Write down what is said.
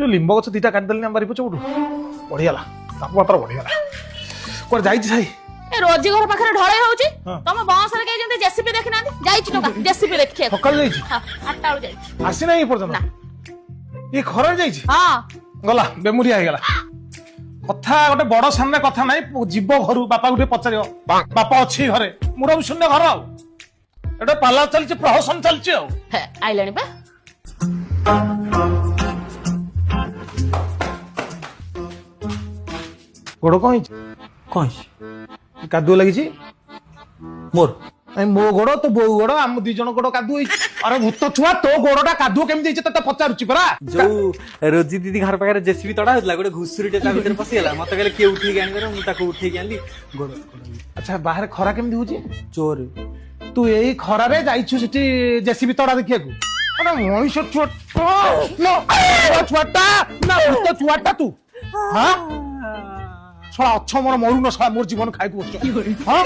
जो लिंब गछ दीटा काटिदेली बारी पछ उठू बढ़ियाला तापमात्रा बढ़ियाला कुआडे जाइछि भाई ए रोजी घर पाखरे ढळै होउची हाँ। तम बस रे के जंते जेसीबी देखि नांदी जाइछि टका जेसीबी देखि सकाळ जाइछि 8टा बेल जाइछि आसी नाही पर्यंत ना ये खरर जाइछि हां गला बेमुरिया हे गला कथा गोटे बड़ सामने कथा नाही जीव घरु बापा गुटे पचारियो बापा अछि घरे मुरा शून्य घर आउ एटा पाला चलछि प्रहसन चलछि आउ हे आइलानी बा गोड़ कहीं कौन कादुଅ ଲାଗିଛି मोर ମୋ ଗୋଡ ତ ବୋଉ ଗୋଡ ଆମ ଦି ଜଣ ଗୋଡ କାଦୁଅ ହେଇଛି ଆରେ ଭୂତ ଛୁଆ ତୋ ଗୋଡଟା କାଦୁଅ କେମିତି ହେଇଛି ତତେ ପଚାରୁଛି ପରା जो रोजी दीदी घर पाखे जेसीबी तड़ा होता गोटे घुषुरीटे ता भीतर पसिगला मते कहले के उठेई आनी मु ताको उठेई आनली गोड़ ଆଚ୍ଛା ବାହାରେ ଖରା କେମିତି ହଉଛି चोर ତୁ ଏଇ ଖରାରେ ଯାଇଛୁ ସେଠି ଜେସିବି ତଡା ଦେଖିବାକୁ ଆରେ ମଣିଷ ଛୁଆଟା ନା ଭୂତ ଛୁଆଟା ତୁ ହଁ ଶଳା ଅଛ ମୋର ମରୁନ ଶଳା ମୋର ଜୀବନ ଖାଇକୁ ବସିଛ ହଁ